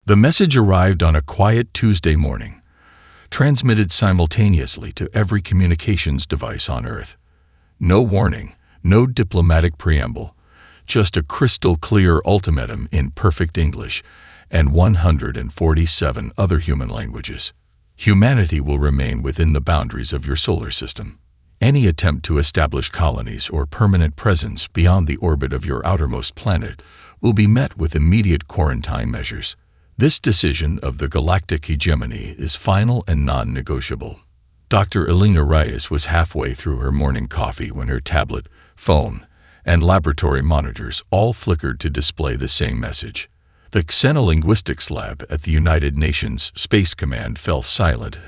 The message arrived on a quiet Tuesday morning, transmitted simultaneously to every communications device on Earth. No warning, no diplomatic preamble, just a crystal-clear ultimatum in perfect English and 147 other human languages. Humanity will remain within the boundaries of your solar system. Any attempt to establish colonies or permanent presence beyond the orbit of your outermost planet will be met with immediate quarantine measures. This decision of the galactic hegemony is final and non-negotiable. Dr. Elena Reyes was halfway through her morning coffee when her tablet, phone, and laboratory monitors all flickered to display the same message. The Xenolinguistics lab at the United Nations Space Command fell silent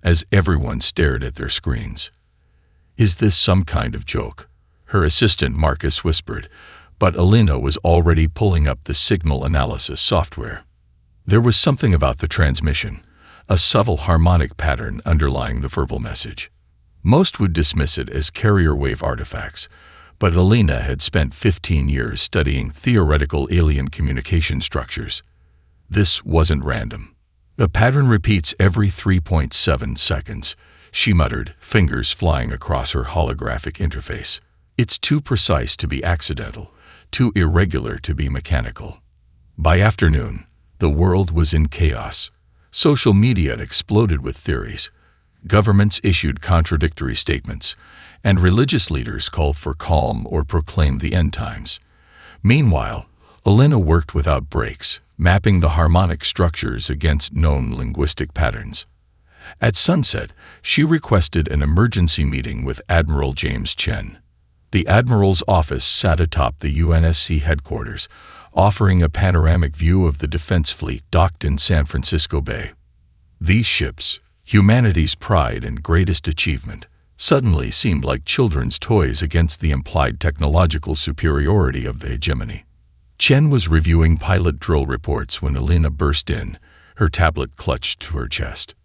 as everyone stared at their screens. "Is this some kind of joke?" her assistant Marcus whispered, but Elena was already pulling up the signal analysis software. There was something about the transmission, a subtle harmonic pattern underlying the verbal message. Most would dismiss it as carrier wave artifacts, but Elena had spent 15 years studying theoretical alien communication structures. This wasn't random. The pattern repeats every 3.7 seconds, she muttered, fingers flying across her holographic interface. It's too precise to be accidental, too irregular to be mechanical. By afternoon, the world was in chaos. Social media exploded with theories. Governments issued contradictory statements, and religious leaders called for calm or proclaimed the end times. Meanwhile, Elena worked without breaks, mapping the harmonic structures against known linguistic patterns. At sunset, she requested an emergency meeting with Admiral James Chen. The Admiral's office sat atop the UNSC headquarters, offering a panoramic view of the defense fleet docked in San Francisco Bay. These ships, humanity's pride and greatest achievement, suddenly seemed like children's toys against the implied technological superiority of the hegemony. Chen was reviewing pilot drill reports when Elena burst in, her tablet clutched to her chest.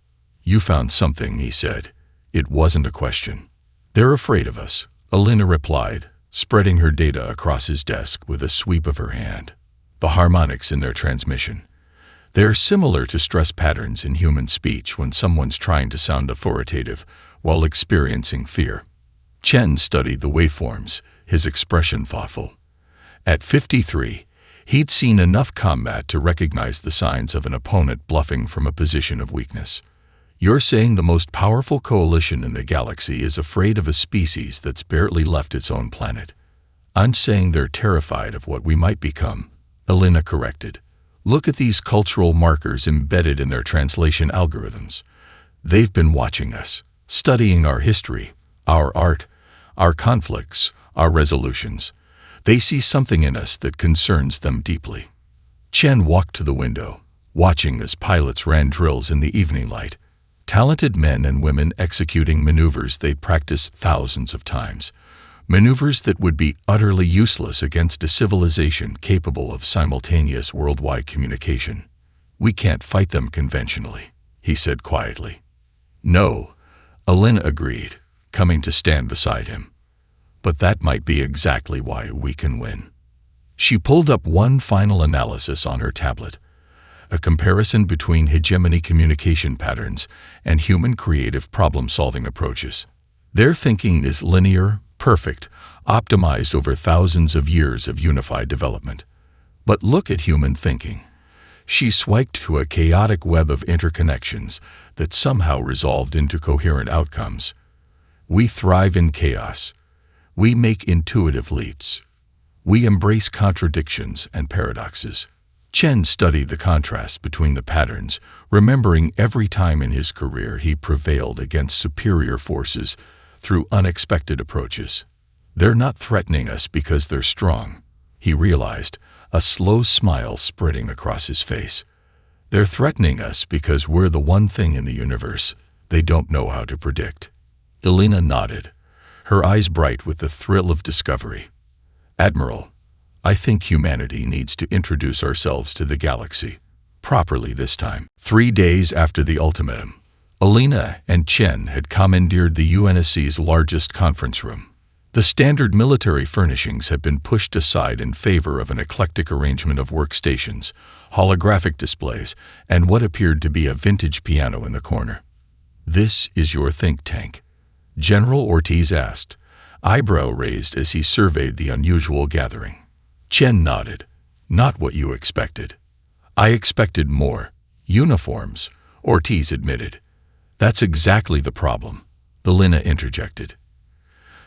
"You found something," he said. It wasn't a question. "They're afraid of us," Elena replied, spreading her data across his desk with a sweep of her hand. "The harmonics in their transmission. They're similar to stress patterns in human speech when someone's trying to sound authoritative while experiencing fear." Chen studied the waveforms, his expression thoughtful. At 53, he'd seen enough combat to recognize the signs of an opponent bluffing from a position of weakness. "You're saying the most powerful coalition in the galaxy is afraid of a species that's barely left its own planet." "I'm saying they're terrified of what we might become," Elena corrected. "Look at these cultural markers embedded in their translation algorithms. They've been watching us, studying our history, our art, our conflicts, our resolutions. They see something in us that concerns them deeply." Chen walked to the window, watching as pilots ran drills in the evening light. Talented men and women executing maneuvers they'd practiced thousands of times. Maneuvers that would be utterly useless against a civilization capable of simultaneous worldwide communication. "We can't fight them conventionally," he said quietly. "No," Elena agreed, coming to stand beside him. "But that might be exactly why we can win." She pulled up one final analysis on her tablet, a comparison between hegemony communication patterns and human creative problem-solving approaches. Their thinking is linear, perfect, optimized over thousands of years of unified development. But look at human thinking. She swiped to a chaotic web of interconnections that somehow resolved into coherent outcomes. We thrive in chaos. We make intuitive leaps. We embrace contradictions and paradoxes. Chen studied the contrast between the patterns, remembering every time in his career he prevailed against superior forces through unexpected approaches. "They're not threatening us because they're strong," he realized, a slow smile spreading across his face. "They're threatening us because we're the one thing in the universe they don't know how to predict." Elena nodded, her eyes bright with the thrill of discovery. "Admiral, I think humanity needs to introduce ourselves to the galaxy, properly this time." 3 days after the ultimatum, Elena and Chen had commandeered the UNSC's largest conference room. The standard military furnishings have been pushed aside in favor of an eclectic arrangement of workstations, holographic displays, and what appeared to be a vintage piano in the corner. "This is your think tank?" General Ortiz asked, eyebrow raised as he surveyed the unusual gathering. Chen nodded. "Not what you expected." "I expected more. Uniforms," Ortiz admitted. "That's exactly the problem," Elena interjected.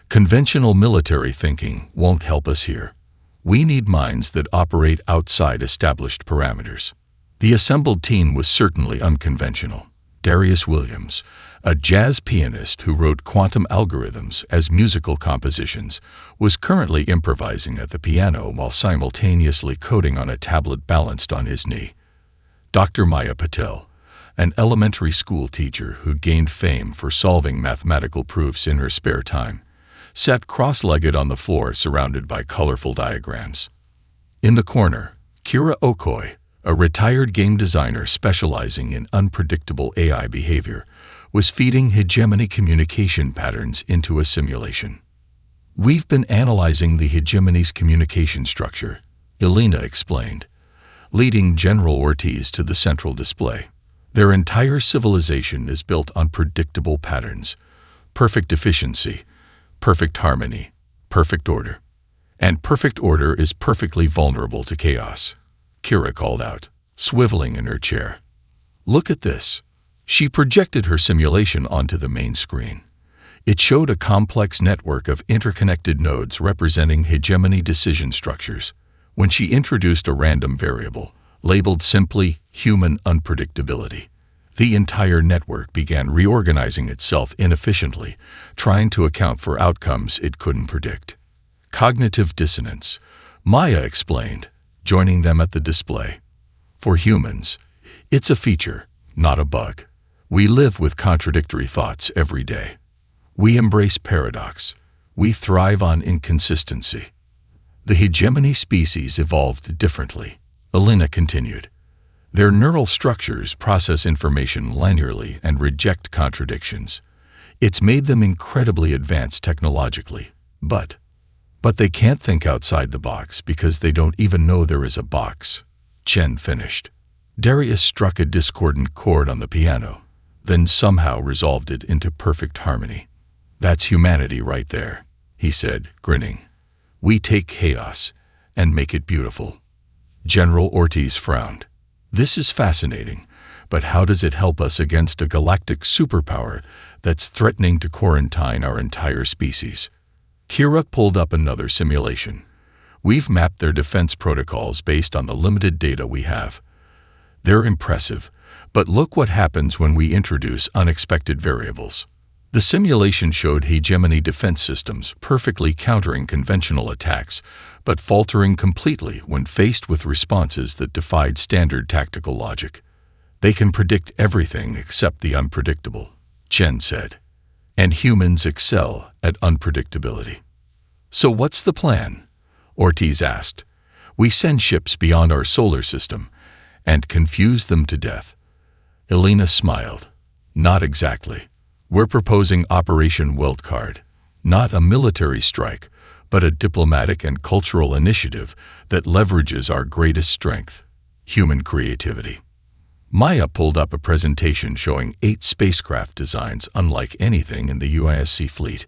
"Conventional military thinking won't help us here. We need minds that operate outside established parameters." The assembled team was certainly unconventional. Darius Williams, a jazz pianist who wrote quantum algorithms as musical compositions, was currently improvising at the piano while simultaneously coding on a tablet balanced on his knee. Dr. Maya Patel, an elementary school teacher who gained fame for solving mathematical proofs in her spare time, sat cross-legged on the floor surrounded by colorful diagrams. In the corner, Kira Okoi, a retired game designer specializing in unpredictable AI behavior, was feeding hegemony communication patterns into a simulation. "We've been analyzing the hegemony's communication structure," Elena explained, leading General Ortiz to the central display. "Their entire civilization is built on predictable patterns, perfect efficiency, perfect harmony, perfect order. And perfect order is perfectly vulnerable to chaos," Kira called out, swiveling in her chair. "Look at this." She projected her simulation onto the main screen. It showed a complex network of interconnected nodes representing hegemony decision structures. When she introduced a random variable, labeled simply human unpredictability, the entire network began reorganizing itself inefficiently, trying to account for outcomes it couldn't predict. "Cognitive dissonance," Maya explained, joining them at the display. "For humans, it's a feature, not a bug. We live with contradictory thoughts every day. We embrace paradox. We thrive on inconsistency. The hegemony species evolved differently," Elena continued. "Their neural structures process information linearly and reject contradictions. It's made them incredibly advanced technologically, but they can't think outside the box because they don't even know there is a box," Chen finished. Darius struck a discordant chord on the piano, then somehow resolved it into perfect harmony. "That's humanity right there," he said, grinning. "We take chaos and make it beautiful." General Ortiz frowned. "This is fascinating, but how does it help us against a galactic superpower that's threatening to quarantine our entire species?" Kira pulled up another simulation. "We've mapped their defense protocols based on the limited data we have. They're impressive, but look what happens when we introduce unexpected variables." The simulation showed hegemony defense systems perfectly countering conventional attacks, but faltering completely when faced with responses that defied standard tactical logic. "They can predict everything except the unpredictable," Chen said. "And humans excel at unpredictability." "So what's the plan?" Ortiz asked. "We send ships beyond our solar system and confuse them to death." Elena smiled. "Not exactly. We're proposing Operation Wildcard, not a military strike, but a diplomatic and cultural initiative that leverages our greatest strength, human creativity." Maya pulled up a presentation showing 8 spacecraft designs unlike anything in the UISC fleet.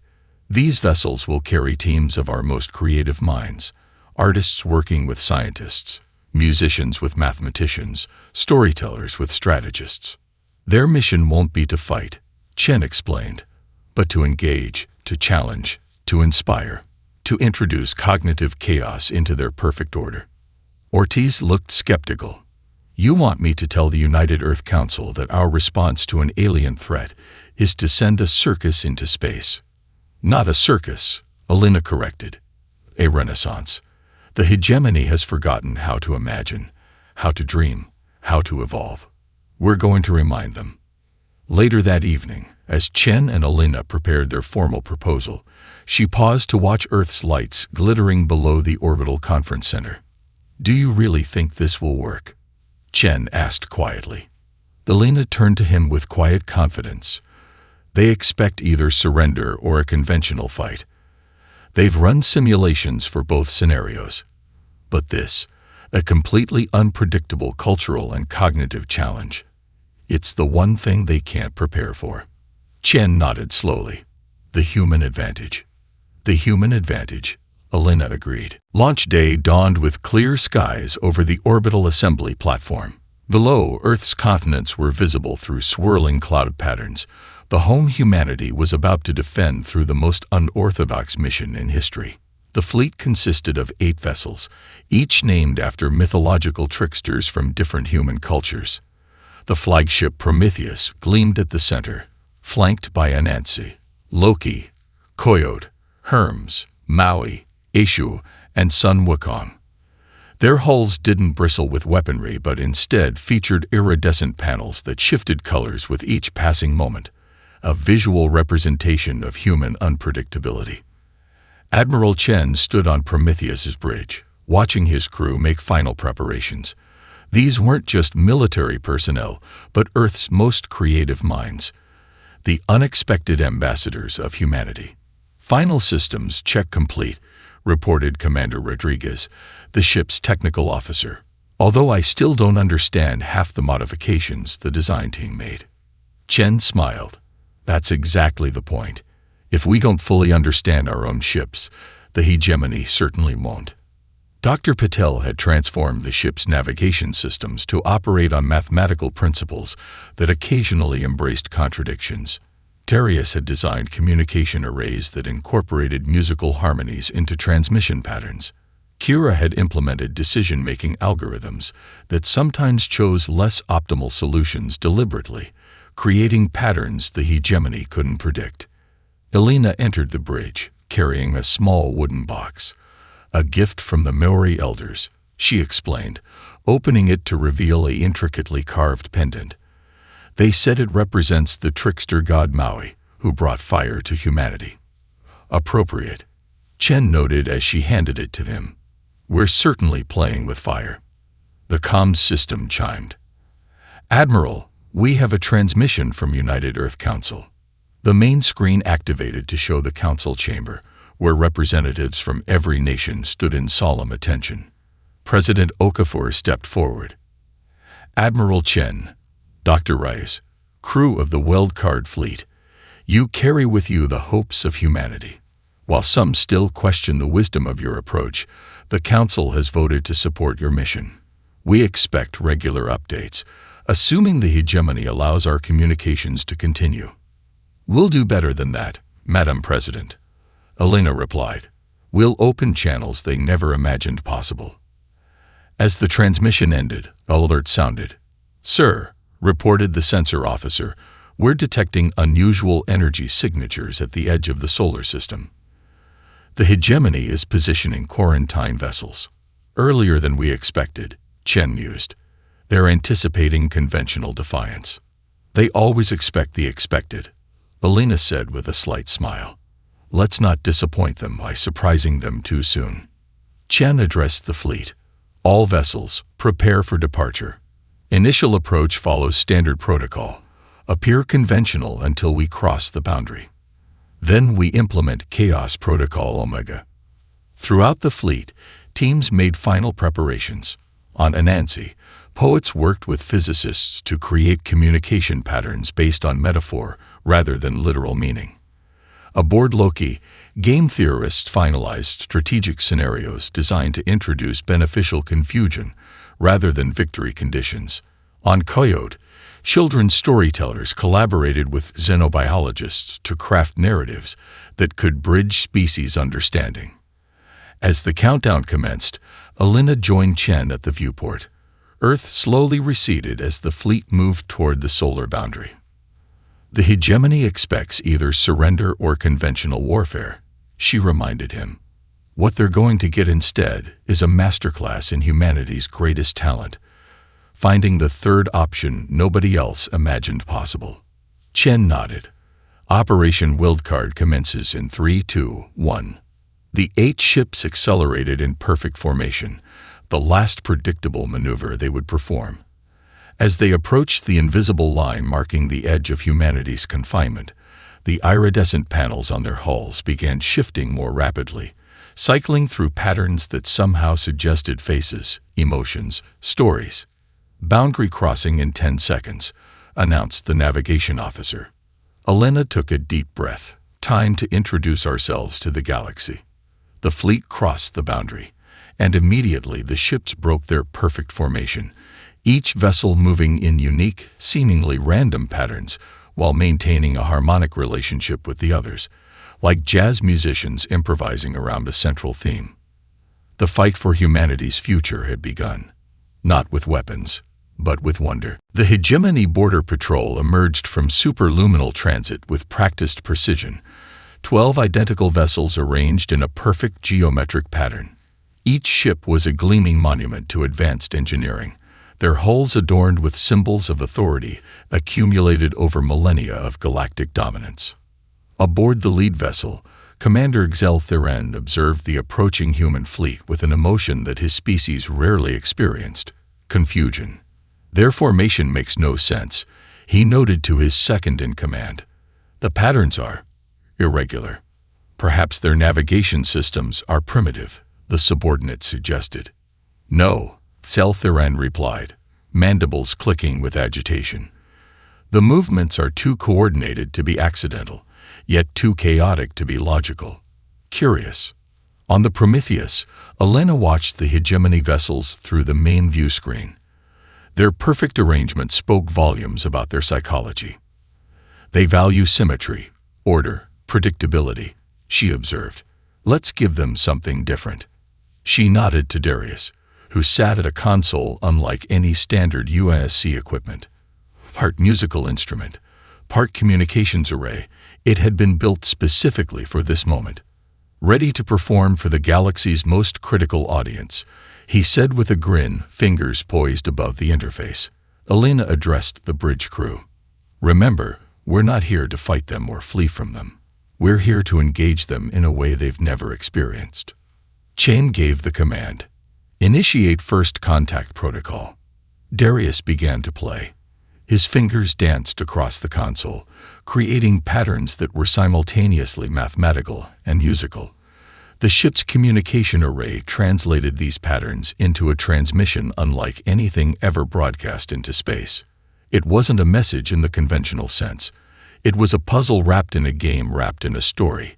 "These vessels will carry teams of our most creative minds, artists working with scientists, musicians with mathematicians, storytellers with strategists. Their mission won't be to fight," Chen explained, "but to engage, to challenge, to inspire, to introduce cognitive chaos into their perfect order." Ortiz looked skeptical. "You want me to tell the United Earth Council that our response to an alien threat is to send a circus into space?" "Not a circus," Elena corrected. "A renaissance. The hegemony has forgotten how to imagine, how to dream, how to evolve. We're going to remind them." Later that evening, as Chen and Elena prepared their formal proposal, she paused to watch Earth's lights glittering below the orbital conference center. "Do you really think this will work?" Chen asked quietly. Elena turned to him with quiet confidence. "They expect either surrender or a conventional fight. They've run simulations for both scenarios. But this, a completely unpredictable cultural and cognitive challenge. It's the one thing they can't prepare for. Chen nodded slowly. The human advantage. The human advantage, Elena agreed. Launch day dawned with clear skies over the orbital assembly platform. Below, Earth's continents were visible through swirling cloud patterns. The home humanity was about to defend through the most unorthodox mission in history. The fleet consisted of 8 vessels, each named after mythological tricksters from different human cultures. The flagship Prometheus gleamed at the center, flanked by Anansi, Loki, Coyote, Hermes, Maui, Eshu, and Sun Wukong. Their hulls didn't bristle with weaponry but instead featured iridescent panels that shifted colors with each passing moment, a visual representation of human unpredictability. Admiral Chen stood on Prometheus's bridge, watching his crew make final preparations. These weren't just military personnel, but Earth's most creative minds, the unexpected ambassadors of humanity. Final systems check complete, reported Commander Rodriguez, the ship's technical officer. Although I still don't understand half the modifications the design team made. Chen smiled. That's exactly the point. If we don't fully understand our own ships, the hegemony certainly won't. Dr. Patel had transformed the ship's navigation systems to operate on mathematical principles that occasionally embraced contradictions. Darius had designed communication arrays that incorporated musical harmonies into transmission patterns. Kira had implemented decision-making algorithms that sometimes chose less optimal solutions deliberately, creating patterns the hegemony couldn't predict. Elena entered the bridge, carrying a small wooden box. A gift from the Maori elders, she explained, opening it to reveal an intricately carved pendant. They said it represents the trickster god Maui, who brought fire to humanity. Appropriate, Chen noted as she handed it to him. We're certainly playing with fire. The comms system chimed. Admiral, we have a transmission from United Earth Council. The main screen activated to show the council chamber, where representatives from every nation stood in solemn attention. President Okafor stepped forward. Admiral Chen, Dr. Rice, crew of the Wildcard Fleet, you carry with you the hopes of humanity. While some still question the wisdom of your approach, the Council has voted to support your mission. We expect regular updates, assuming the hegemony allows our communications to continue. We'll do better than that, Madam President, Elena replied. We'll open channels they never imagined possible. As the transmission ended, an alert sounded. Sir, reported the sensor officer, we're detecting unusual energy signatures at the edge of the solar system. The hegemony is positioning quarantine vessels. Earlier than we expected, Chen mused. They're anticipating conventional defiance. They always expect the expected, Elena said with a slight smile. Let's not disappoint them by surprising them too soon. Chen addressed the fleet. All vessels, prepare for departure. Initial approach follows standard protocol. Appear conventional until we cross the boundary. Then we implement Chaos Protocol Omega. Throughout the fleet, teams made final preparations. On Anansi, poets worked with physicists to create communication patterns based on metaphor rather than literal meaning. Aboard Loki, game theorists finalized strategic scenarios designed to introduce beneficial confusion rather than victory conditions. On Coyote, children's storytellers collaborated with xenobiologists to craft narratives that could bridge species understanding. As the countdown commenced, Elena joined Chen at the viewport. Earth slowly receded as the fleet moved toward the solar boundary. The hegemony expects either surrender or conventional warfare, she reminded him. What they're going to get instead is a masterclass in humanity's greatest talent, finding the third option nobody else imagined possible. Chen nodded. Operation Wildcard commences in 3, 2, 1. The 8 ships accelerated in perfect formation, the last predictable maneuver they would perform. As they approached the invisible line marking the edge of humanity's confinement, The iridescent panels on their hulls began shifting more rapidly, cycling through patterns that somehow suggested faces, emotions, stories. "Boundary crossing in 10 seconds, announced the navigation officer. Elena took a deep breath. Time to introduce ourselves to the galaxy. The fleet crossed the boundary, and immediately the ships broke their perfect formation, each vessel moving in unique, seemingly random patterns while maintaining a harmonic relationship with the others, like jazz musicians improvising around a central theme. The fight for humanity's future had begun, not with weapons, but with wonder. The Hegemony Border Patrol emerged from superluminal transit with practiced precision, 12 identical vessels arranged in a perfect geometric pattern. Each ship was a gleaming monument to advanced engineering, their hulls adorned with symbols of authority accumulated over millennia of galactic dominance. Aboard the lead vessel, Commander Xel Theren observed the approaching human fleet with an emotion that his species rarely experienced: confusion. Their formation makes no sense, he noted to his second-in-command. The patterns are irregular. Perhaps their navigation systems are primitive, the subordinate suggested. No, Xel Theren replied, mandibles clicking with agitation. The movements are too coordinated to be accidental, yet too chaotic to be logical. Curious. On the Prometheus, Elena watched the Hegemony vessels through the main view screen. Their perfect arrangement spoke volumes about their psychology. They value symmetry, order, predictability, she observed. Let's give them something different. She nodded to Darius, who sat at a console unlike any standard UNSC equipment. Part musical instrument, part communications array, it had been built specifically for this moment. Ready to perform for the galaxy's most critical audience, he said with a grin, fingers poised above the interface. Elena addressed the bridge crew. Remember, we're not here to fight them or flee from them. We're here to engage them in a way they've never experienced. Chain gave the command. Initiate first contact protocol. Darius began to play. His fingers danced across the console, creating patterns that were simultaneously mathematical and musical. The ship's communication array translated these patterns into a transmission unlike anything ever broadcast into space. It wasn't a message in the conventional sense. It was a puzzle wrapped in a game wrapped in a story.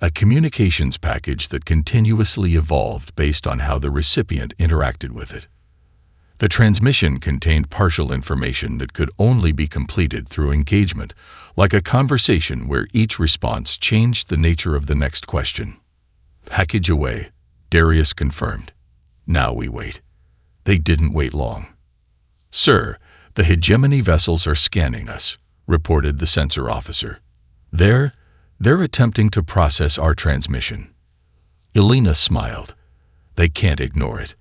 A communications package that continuously evolved based on how the recipient interacted with it. The transmission contained partial information that could only be completed through engagement, like a conversation where each response changed the nature of the next question. Package away, Darius confirmed. Now we wait. They didn't wait long. Sir, the Hegemony vessels are scanning us, reported the sensor officer. They're attempting to process our transmission. Elena smiled. They can't ignore it.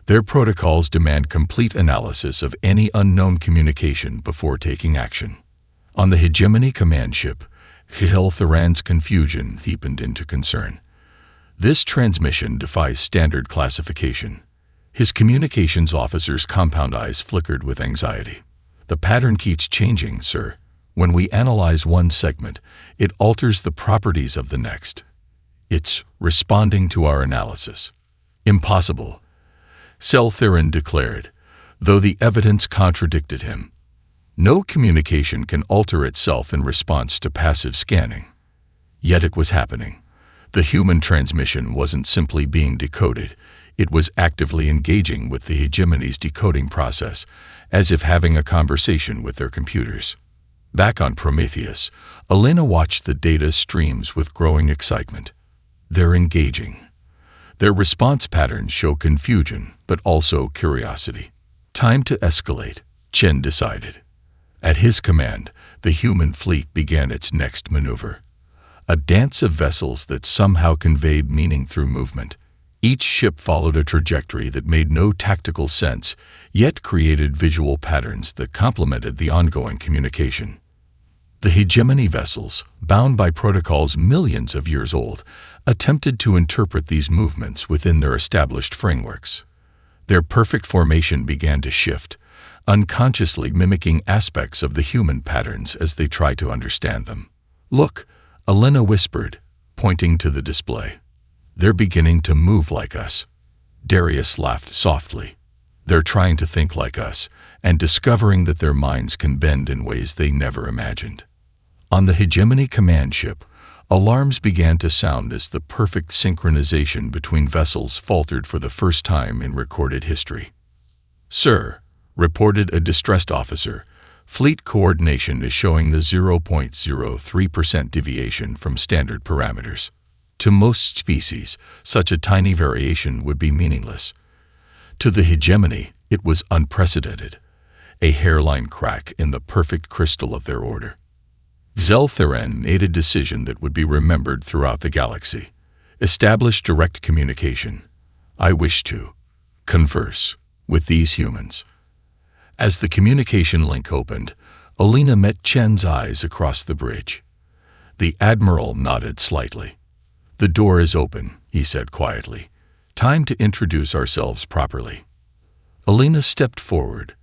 Their protocols demand complete analysis of any unknown communication before taking action. On the Hegemony command ship, Xel Theren's confusion deepened into concern. This transmission defies standard classification. His communications officer's compound eyes flickered with anxiety. The pattern keeps changing, sir. When we analyze one segment, it alters the properties of the next. It's responding to our analysis. Impossible, Xel Theren declared, though the evidence contradicted him. No communication can alter itself in response to passive scanning. Yet it was happening. The human transmission wasn't simply being decoded, it was actively engaging with the Hegemony's decoding process, as if having a conversation with their computers. Back on Prometheus, Elena watched the data streams with growing excitement. They're engaging. Their response patterns show confusion, but also curiosity. Time to escalate, Chen decided. At his command, the human fleet began its next maneuver. A dance of vessels that somehow conveyed meaning through movement. Each ship followed a trajectory that made no tactical sense, yet created visual patterns that complemented the ongoing communication. The Hegemony vessels, bound by protocols millions of years old, attempted to interpret these movements within their established frameworks. Their perfect formation began to shift, unconsciously mimicking aspects of the human patterns as they tried to understand them. "Look," Elena whispered, pointing to the display. "They're beginning to move like us." Darius laughed softly. "They're trying to think like us, and discovering that their minds can bend in ways they never imagined." On the Hegemony command ship, alarms began to sound as the perfect synchronization between vessels faltered for the first time in recorded history. "Sir," reported a distressed officer, "fleet coordination is showing the 0.03% deviation from standard parameters. To most species, such a tiny variation would be meaningless. To the Hegemony, it was unprecedented, a hairline crack in the perfect crystal of their order. Zeltheren made a decision that would be remembered throughout the galaxy. Establish direct communication. I wish to converse with these humans." As the communication link opened, Elena met Chen's eyes across the bridge. The Admiral nodded slightly. "The door is open," he said quietly. "Time to introduce ourselves properly." Elena stepped forward,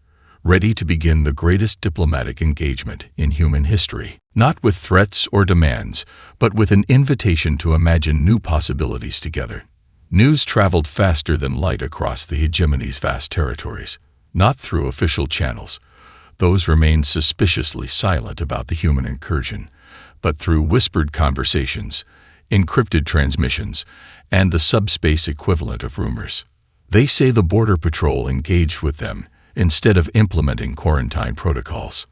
ready to begin the greatest diplomatic engagement in human history, not with threats or demands, but with an invitation to imagine new possibilities together. News traveled faster than light across the Hegemony's vast territories, not through official channels. Those remained suspiciously silent about the human incursion, but through whispered conversations, encrypted transmissions, and the subspace equivalent of rumors. "They say the Border Patrol engaged with them instead of implementing quarantine protocols.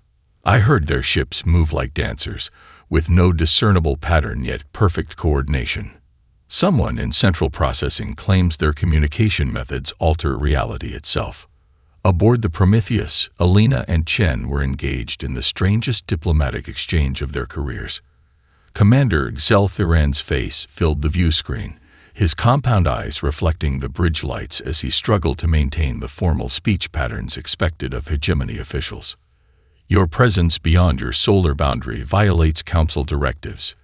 I heard their ships move like dancers, with no discernible pattern yet perfect coordination. Someone in central processing claims their communication methods alter reality itself." Aboard the Prometheus, Elena and Chen were engaged in the strangest diplomatic exchange of their careers. Commander Zeltheran's face filled the view screen, his compound eyes reflecting the bridge lights as he struggled to maintain the formal speech patterns expected of Hegemony officials. "Your presence beyond your solar boundary violates Council directives,"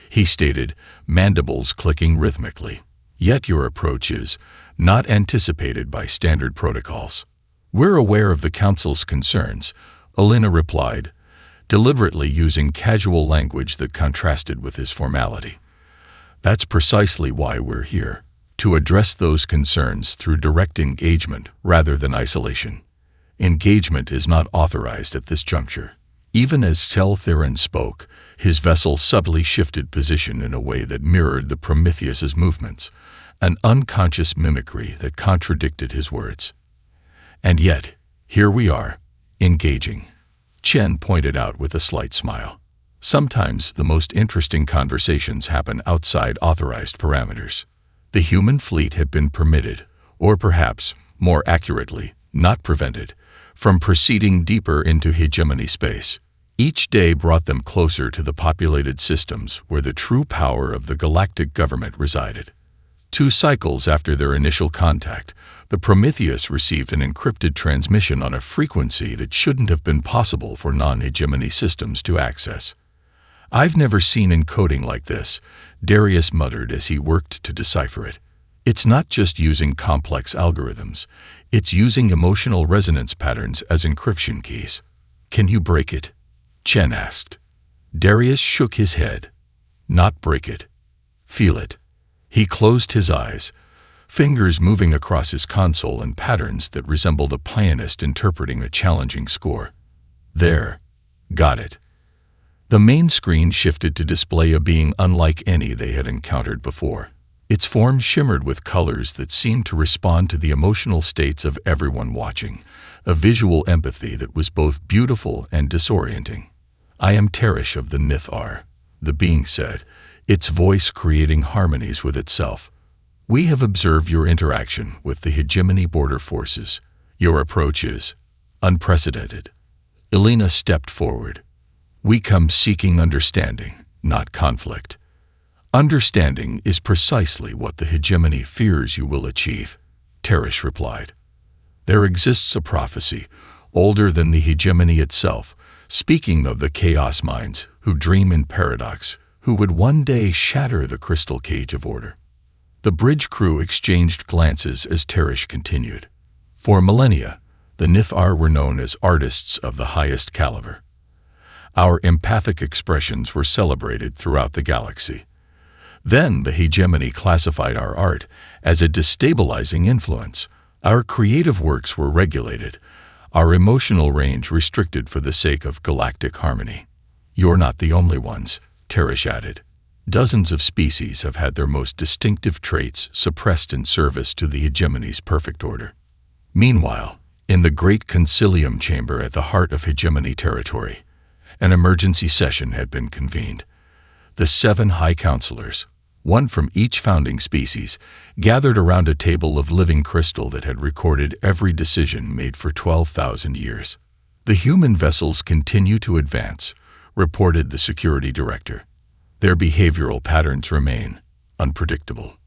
he stated, mandibles clicking rhythmically. "Yet your approach is not anticipated by standard protocols." "We're aware of the Council's concerns," Elena replied, deliberately using casual language that contrasted with his formality. "That's precisely why we're here, to address those concerns through direct engagement rather than isolation. Engagement is not authorized at this juncture." Even as Zeltheren spoke, his vessel subtly shifted position in a way that mirrored the Prometheus's movements, an unconscious mimicry that contradicted his words. "And yet, here we are, engaging," Chen pointed out with a slight smile. "Sometimes the most interesting conversations happen outside authorized parameters." The human fleet had been permitted, or perhaps, more accurately, not prevented, from proceeding deeper into Hegemony space. Each day brought them closer to the populated systems where the true power of the galactic government resided. 2 cycles after their initial contact, the Prometheus received an encrypted transmission on a frequency that shouldn't have been possible for non-Hegemony systems to access. "I've never seen encoding like this," Darius muttered as he worked to decipher it. "It's not just using complex algorithms, it's using emotional resonance patterns as encryption keys." "Can you break it?" Chen asked. Darius shook his head. "Not break it. Feel it." He closed his eyes, fingers moving across his console in patterns that resembled a pianist interpreting a challenging score. "There. Got it." The main screen shifted to display a being unlike any they had encountered before. Its form shimmered with colors that seemed to respond to the emotional states of everyone watching, a visual empathy that was both beautiful and disorienting. "I am Teresh of the Nithar," the being said, its voice creating harmonies with itself. "We have observed your interaction with the Hegemony border forces. Your approach is unprecedented." Elena stepped forward. "We come seeking understanding, not conflict." "Understanding is precisely what the Hegemony fears you will achieve," Teresh replied. "There exists a prophecy, older than the Hegemony itself, speaking of the Chaos Minds who dream in paradox, who would one day shatter the crystal cage of order." The bridge crew exchanged glances as Teresh continued. For millennia, the Nithar were known as artists of the highest caliber. Our empathic expressions were celebrated throughout the galaxy. Then the hegemony classified our art as a destabilizing influence. Our creative works were regulated, our emotional range restricted for the sake of galactic harmony. You're not the only ones, Teresh added. Dozens of species have had their most distinctive traits suppressed in service to the hegemony's perfect order. Meanwhile, in the great concilium chamber at the heart of hegemony territory, an emergency session had been convened. The 7 high counselors, one from each founding species, gathered around a table of living crystal that had recorded every decision made for 12,000 years. The human vessels continue to advance, reported the security director. Their behavioral patterns remain unpredictable.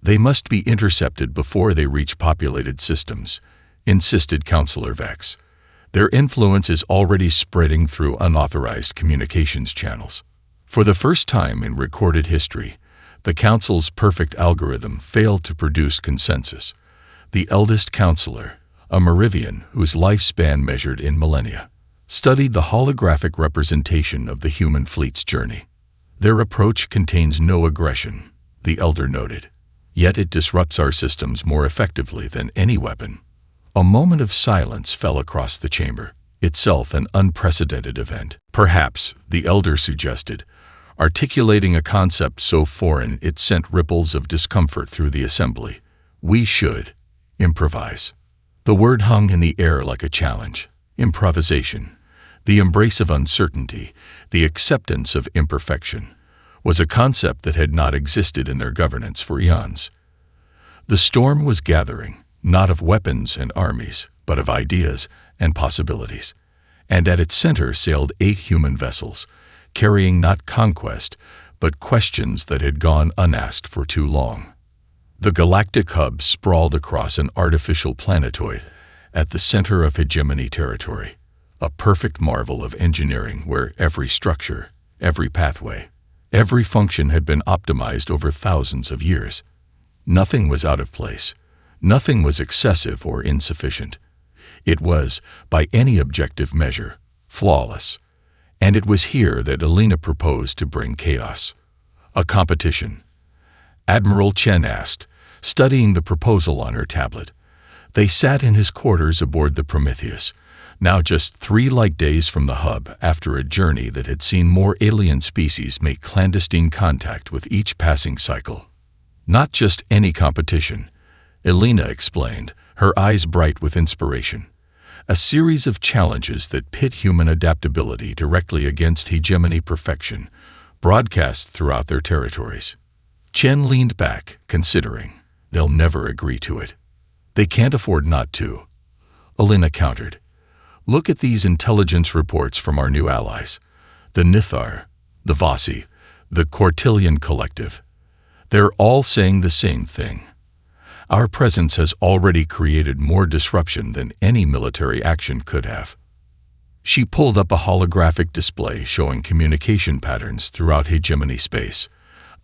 They must be intercepted before they reach populated systems, insisted Counselor Vex. Their influence is already spreading through unauthorized communications channels. For the first time in recorded history, the Council's perfect algorithm failed to produce consensus. The eldest counselor, a Merivian whose lifespan measured in millennia, studied the holographic representation of the human fleet's journey. Their approach contains no aggression, the elder noted, yet it disrupts our systems more effectively than any weapon. A moment of silence fell across the chamber, itself an unprecedented event. Perhaps, the elder suggested, articulating a concept so foreign it sent ripples of discomfort through the assembly. We should improvise. The word hung in the air like a challenge. Improvisation, the embrace of uncertainty, the acceptance of imperfection, was a concept that had not existed in their governance for eons. The storm was gathering, not of weapons and armies, but of ideas and possibilities. And at its center sailed 8 human vessels, carrying not conquest, but questions that had gone unasked for too long. The Galactic hub sprawled across an artificial planetoid at the center of hegemony territory, a perfect marvel of engineering where every structure, every pathway, every function had been optimized over thousands of years. Nothing was out of place. Nothing was excessive or insufficient. It was, by any objective measure, flawless. And it was here that Alina proposed to bring chaos. A competition. Admiral Chen asked, studying the proposal on her tablet. They sat in his quarters aboard the Prometheus, now just 3 light days from the hub after a journey that had seen more alien species make clandestine contact with each passing cycle. Not just any competition, Alina explained, her eyes bright with inspiration. A series of challenges that pit human adaptability directly against hegemony perfection, broadcast throughout their territories. Chen leaned back, considering. They'll never agree to it. They can't afford not to. Alina countered. Look at these intelligence reports from our new allies. The Nithar, the Vasi, the Cortillion Collective. They're all saying the same thing. Our presence has already created more disruption than any military action could have. She pulled up a holographic display showing communication patterns throughout hegemony space.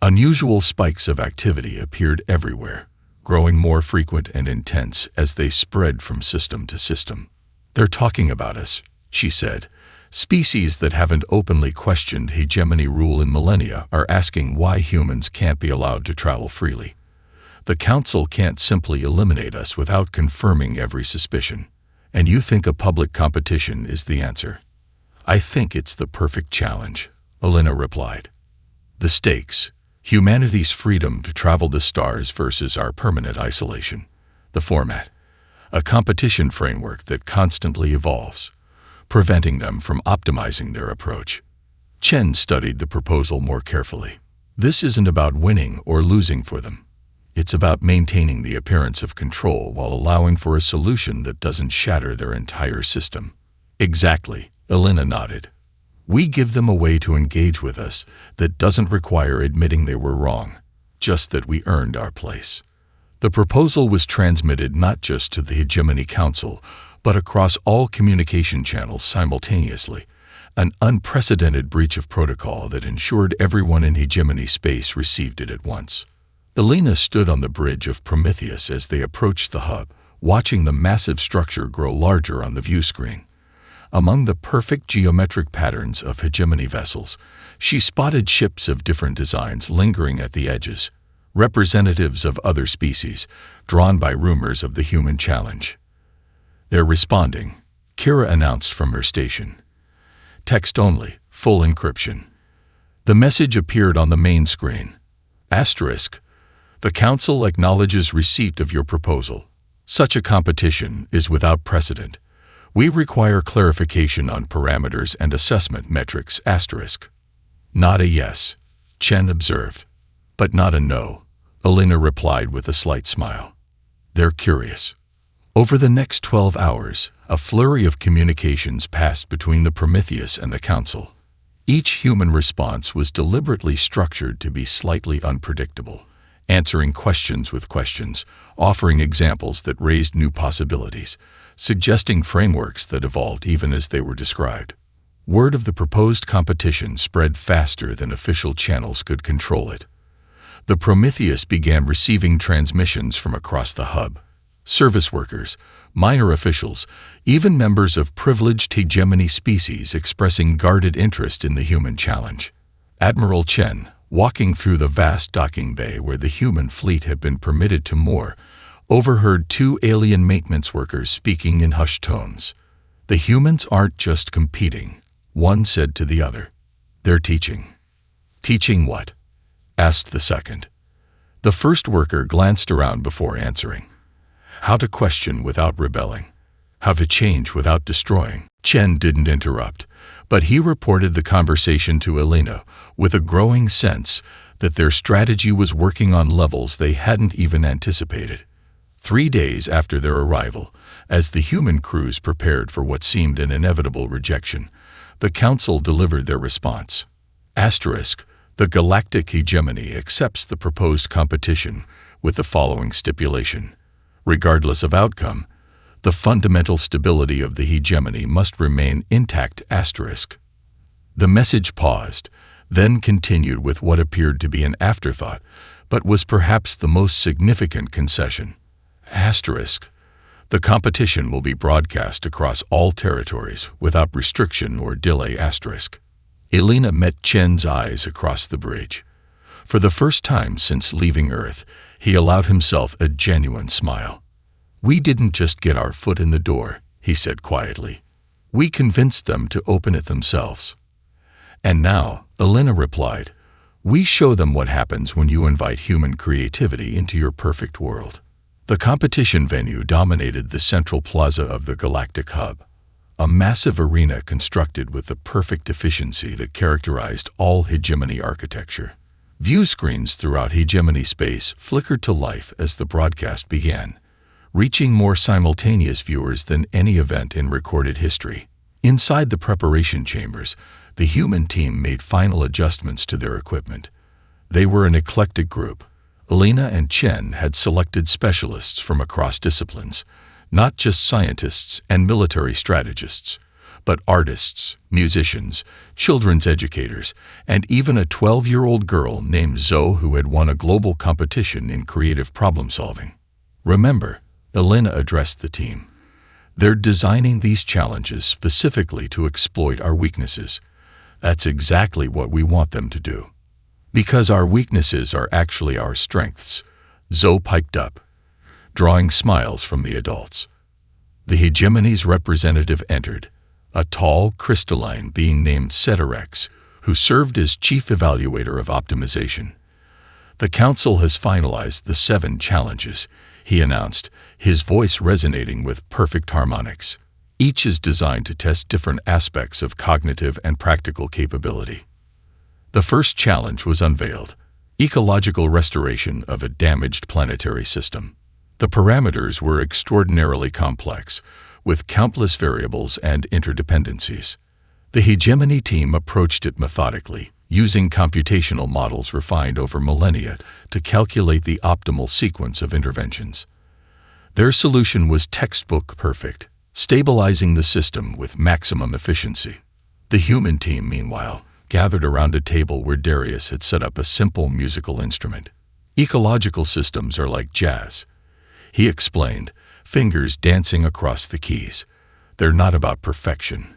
Unusual spikes of activity appeared everywhere, growing more frequent and intense as they spread from system to system. They're talking about us, she said. Species that haven't openly questioned hegemony rule in millennia are asking why humans can't be allowed to travel freely. The Council can't simply eliminate us without confirming every suspicion. And you think a public competition is the answer? I think it's the perfect challenge, Alina replied. The stakes, humanity's freedom to travel the stars versus our permanent isolation. The format, a competition framework that constantly evolves, preventing them from optimizing their approach. Chen studied the proposal more carefully. This isn't about winning or losing for them. It's about maintaining the appearance of control while allowing for a solution that doesn't shatter their entire system. Exactly, Alina nodded. We give them a way to engage with us that doesn't require admitting they were wrong, just that we earned our place. The proposal was transmitted not just to the Hegemony Council, but across all communication channels simultaneously, an unprecedented breach of protocol that ensured everyone in hegemony space received it at once. Alina stood on the bridge of Prometheus as they approached the hub, watching the massive structure grow larger on the view screen. Among the perfect geometric patterns of hegemony vessels, she spotted ships of different designs lingering at the edges, representatives of other species, drawn by rumors of the human challenge. "They're responding," Kira announced from her station. "Text only, full encryption." The message appeared on the main screen. Asterisk. "The Council acknowledges receipt of your proposal. Such a competition is without precedent. We require clarification on parameters and assessment metrics." Asterisk. "Not a yes," Chen observed. "But not a no," Elena replied with a slight smile. "They're curious." Over the next 12 hours, a flurry of communications passed between the Prometheus and the Council. Each human response was deliberately structured to be slightly unpredictable, answering questions with questions, offering examples that raised new possibilities, suggesting frameworks that evolved even as they were described. Word of the proposed competition spread faster than official channels could control it. The Prometheus began receiving transmissions from across the hub. Service workers, minor officials, even members of privileged hegemony species expressing guarded interest in the human challenge. Admiral Chen, walking through the vast docking bay where the human fleet had been permitted to moor, overheard two alien maintenance workers speaking in hushed tones. "The humans aren't just competing," one said to the other. "They're teaching." "Teaching what?" asked the second. The first worker glanced around before answering. "How to question without rebelling. How to change without destroying." Chen didn't interrupt, but he reported the conversation to Elena with a growing sense that their strategy was working on levels they hadn't even anticipated. 3 days after their arrival, as the human crews prepared for what seemed an inevitable rejection, the Council delivered their response. Asterisk. "The Galactic hegemony accepts the proposed competition with the following stipulation. Regardless of outcome, the fundamental stability of the hegemony must remain intact." Asterisk. The message paused, then continued with what appeared to be an afterthought, but was perhaps the most significant concession. Asterisk. "The competition will be broadcast across all territories without restriction or delay." Asterisk. Elena met Chen's eyes across the bridge. For the first time since leaving Earth, he allowed himself a genuine smile. "We didn't just get our foot in the door," he said quietly. "We convinced them to open it themselves." "And now," Elena replied, "we show them what happens when you invite human creativity into your perfect world." The competition venue dominated the central plaza of the Galactic Hub, a massive arena constructed with the perfect efficiency that characterized all hegemony architecture. View screens throughout hegemony space flickered to life as the broadcast began, reaching more simultaneous viewers than any event in recorded history. Inside the preparation chambers, the human team made final adjustments to their equipment. They were an eclectic group. Elena and Chen had selected specialists from across disciplines, not just scientists and military strategists, but artists, musicians, children's educators, and even a 12-year-old girl named Zoe who had won a global competition in creative problem-solving. "Remember," Elena addressed the team, "they're designing these challenges specifically to exploit our weaknesses. That's exactly what we want them to do. Because our weaknesses are actually our strengths," Zoe piped up, drawing smiles from the adults. The hegemony's representative entered, a tall, crystalline being named Ceterex, who served as chief evaluator of optimization. "The Council has finalized the 7 challenges," he announced, his voice resonating with perfect harmonics. Each is designed to test different aspects of cognitive and practical capability. The first challenge was unveiled: ecological restoration of a damaged planetary system. The parameters were extraordinarily complex, with countless variables and interdependencies. The hegemony team approached it methodically, using computational models refined over millennia to calculate the optimal sequence of interventions. Their solution was textbook perfect, stabilizing the system with maximum efficiency. The human team, meanwhile, gathered around a table where Darius had set up a simple musical instrument. "Ecological systems are like jazz," he explained, fingers dancing across the keys. "They're not about perfection.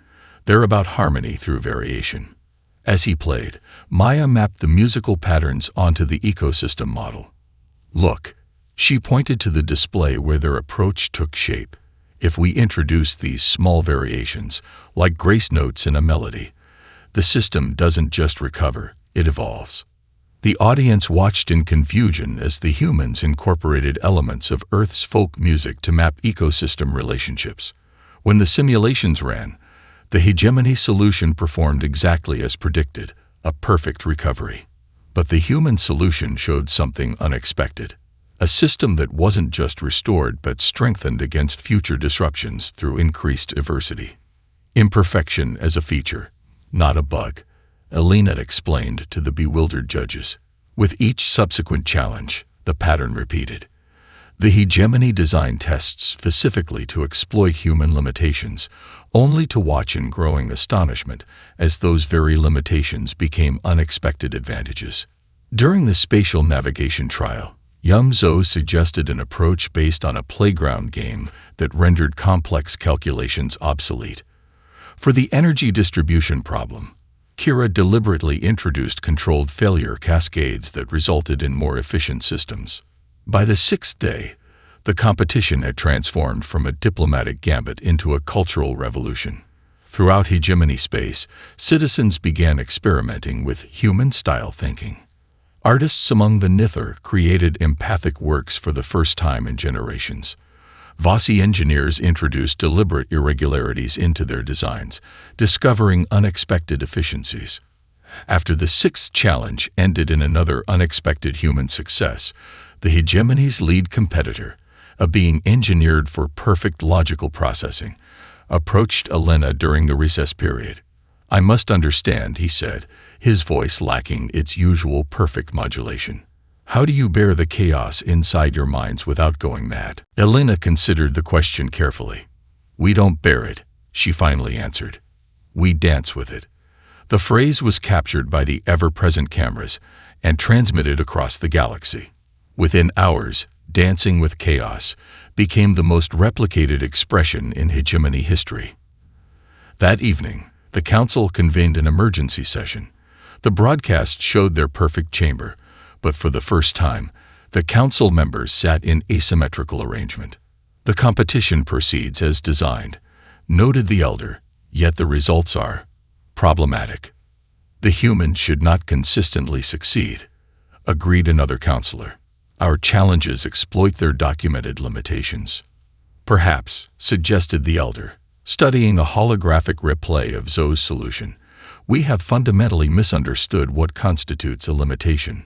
They're about harmony through variation. As he played, Maya mapped the musical patterns onto the ecosystem model. Look, she pointed to the display where their approach took shape. If we introduce these small variations, like grace notes in a melody, the system doesn't just recover, it evolves. The audience watched in confusion as the humans incorporated elements of Earth's folk music to map ecosystem relationships. When the simulations ran, the hegemony solution performed exactly as predicted, a perfect recovery. But the human solution showed something unexpected. A system that wasn't just restored but strengthened against future disruptions through increased diversity. Imperfection as a feature, not a bug, Elena explained to the bewildered judges. With each subsequent challenge, the pattern repeated. The hegemony designed tests specifically to exploit human limitations, only to watch in growing astonishment as those very limitations became unexpected advantages. During the spatial navigation trial, Zhou suggested an approach based on a playground game that rendered complex calculations obsolete. For the energy distribution problem, Kira deliberately introduced controlled failure cascades that resulted in more efficient systems. By the sixth day, the competition had transformed from a diplomatic gambit into a cultural revolution. Throughout hegemony space, citizens began experimenting with human-style thinking. Artists among the Nithar created empathic works for the first time in generations. Vasi engineers introduced deliberate irregularities into their designs, discovering unexpected efficiencies. After the sixth challenge ended in another unexpected human success, the hegemony's lead competitor, a being engineered for perfect logical processing, approached Elena during the recess period. "I must understand," he said, his voice lacking its usual perfect modulation. "How do you bear the chaos inside your minds without going mad?" Elena considered the question carefully. "We don't bear it," she finally answered. "We dance with it." The phrase was captured by the ever-present cameras and transmitted across the galaxy. Within hours, dancing with chaos became the most replicated expression in hegemony history. That evening, the council convened an emergency session. The broadcast showed their perfect chamber, but for the first time, the council members sat in asymmetrical arrangement. "The competition proceeds as designed," noted the elder, "yet the results are problematic. The humans should not consistently succeed," agreed another counselor. "Our challenges exploit their documented limitations." "Perhaps," suggested the elder, studying a holographic replay of Zhou's solution, "we have fundamentally misunderstood what constitutes a limitation."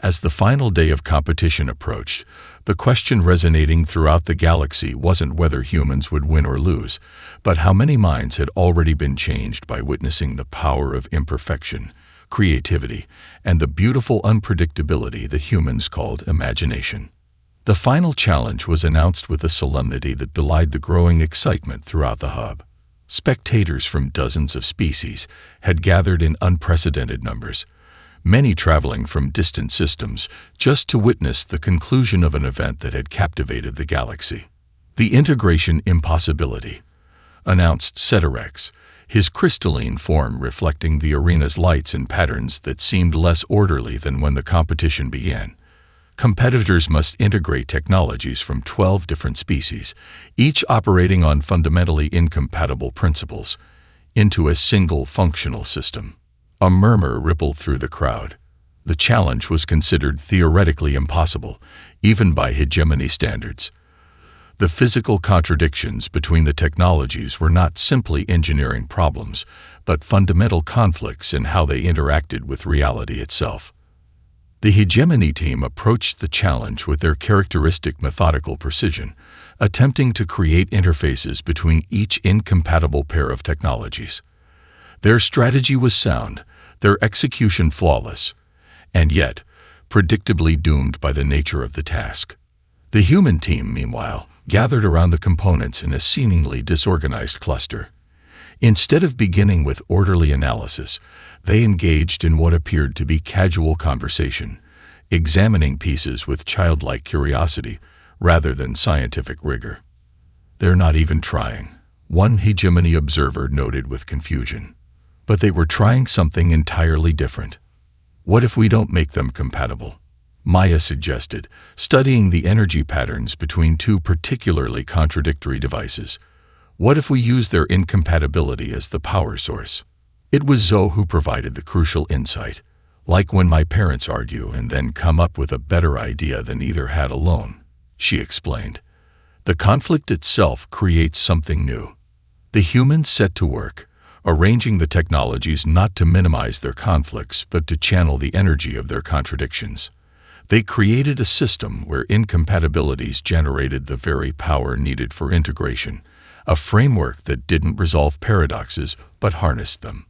As the final day of competition approached, the question resonating throughout the galaxy wasn't whether humans would win or lose, but how many minds had already been changed by witnessing the power of imperfection, creativity, and the beautiful unpredictability that humans called imagination. The final challenge was announced with a solemnity that belied the growing excitement throughout the hub. Spectators from dozens of species had gathered in unprecedented numbers, many traveling from distant systems just to witness the conclusion of an event that had captivated the galaxy. "The integration impossibility," announced Ceterex, his crystalline form reflecting the arena's lights and patterns that seemed less orderly than when the competition began. Competitors must integrate technologies from 12 different species, each operating on fundamentally incompatible principles, into a single functional system. A murmur rippled through the crowd. The challenge was considered theoretically impossible, even by hegemony standards. The physical contradictions between the technologies were not simply engineering problems, but fundamental conflicts in how they interacted with reality itself. The hegemony team approached the challenge with their characteristic methodical precision, attempting to create interfaces between each incompatible pair of technologies. Their strategy was sound, their execution flawless, and yet predictably doomed by the nature of the task. The human team, meanwhile, gathered around the components in a seemingly disorganized cluster. Instead of beginning with orderly analysis, they engaged in what appeared to be casual conversation, examining pieces with childlike curiosity rather than scientific rigor. "They're not even trying," one hegemony observer noted with confusion. But they were trying something entirely different. What if we don't make them compatible? Maya suggested, studying the energy patterns between two particularly contradictory devices. What if we use their incompatibility as the power source? It was Zoe who provided the crucial insight, like when my parents argue and then come up with a better idea than either had alone, she explained. The conflict itself creates something new. The humans set to work, arranging the technologies not to minimize their conflicts but to channel the energy of their contradictions. They created a system where incompatibilities generated the very power needed for integration, a framework that didn't resolve paradoxes but harnessed them.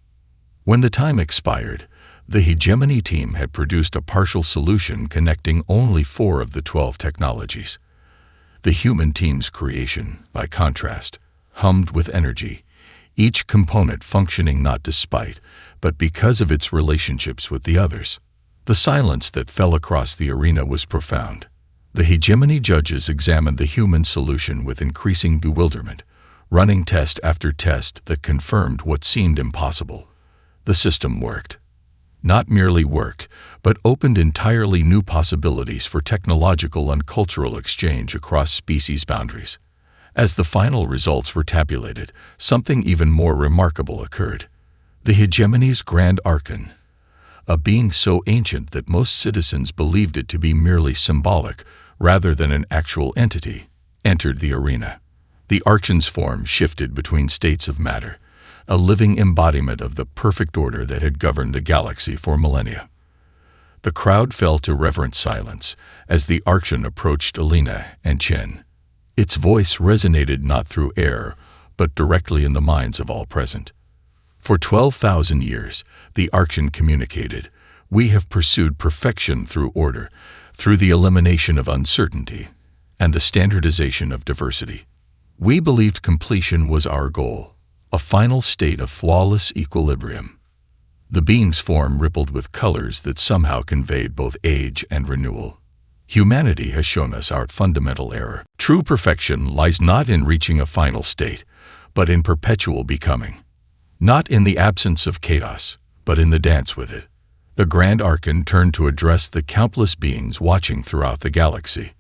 When the time expired, the hegemony team had produced a partial solution connecting only 4 of the 12 technologies. The human team's creation, by contrast, hummed with energy, each component functioning not despite, but because of its relationships with the others. The silence that fell across the arena was profound. The hegemony judges examined the human solution with increasing bewilderment, running test after test that confirmed what seemed impossible. The system worked. Not merely worked, but opened entirely new possibilities for technological and cultural exchange across species boundaries. As the final results were tabulated, something even more remarkable occurred. The hegemony's grand archon, a being so ancient that most citizens believed it to be merely symbolic rather than an actual entity, entered the arena. The archon's form shifted between states of matter, a living embodiment of the perfect order that had governed the galaxy for millennia. The crowd fell to reverent silence as the archon approached Alina and Chen. Its voice resonated not through air, but directly in the minds of all present. For 12,000 years, the archon communicated, "We have pursued perfection through order, through the elimination of uncertainty, and the standardization of diversity. We believed completion was our goal, a final state of flawless equilibrium." The being's form rippled with colors that somehow conveyed both age and renewal. Humanity has shown us our fundamental error. True perfection lies not in reaching a final state, but in perpetual becoming. Not in the absence of chaos, but in the dance with it. The Grand Archon turned to address the countless beings watching throughout the galaxy.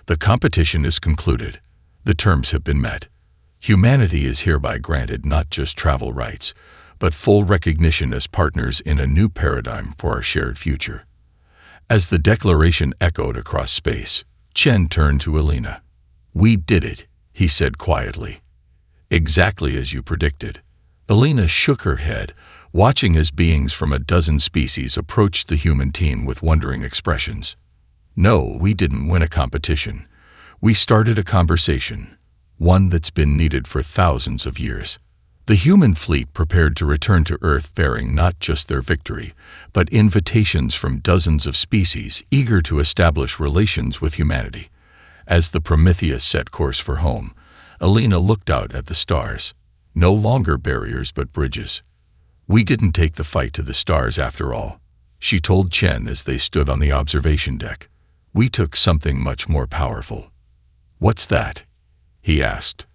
The competition is concluded. The terms have been met. Humanity is hereby granted not just travel rights, but full recognition as partners in a new paradigm for our shared future. As the declaration echoed across space, Chen turned to Alina. "We did it," he said quietly. "Exactly as you predicted." Alina shook her head, watching as beings from a dozen species approached the human team with wondering expressions. "No, we didn't win a competition. We started a conversation, one that's been needed for thousands of years." The human fleet prepared to return to Earth bearing not just their victory, but invitations from dozens of species eager to establish relations with humanity. As the Prometheus set course for home, Alina looked out at the stars. No longer barriers but bridges. "We didn't take the fight to the stars after all," she told Chen as they stood on the observation deck. "We took something much more powerful." "What's that?" he asked.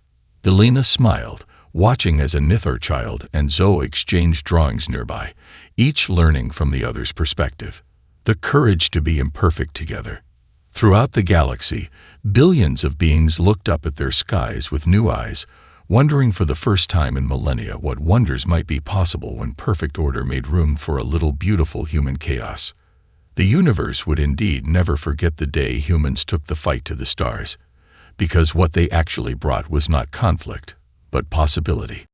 Alina smiled, watching as a Nithar child and Zoe exchanged drawings nearby, each learning from the other's perspective. The courage to be imperfect together. Throughout the galaxy, billions of beings looked up at their skies with new eyes, wondering for the first time in millennia what wonders might be possible when perfect order made room for a little beautiful human chaos. The universe would indeed never forget the day humans took the fight to the stars, because what they actually brought was not conflict, but possibility.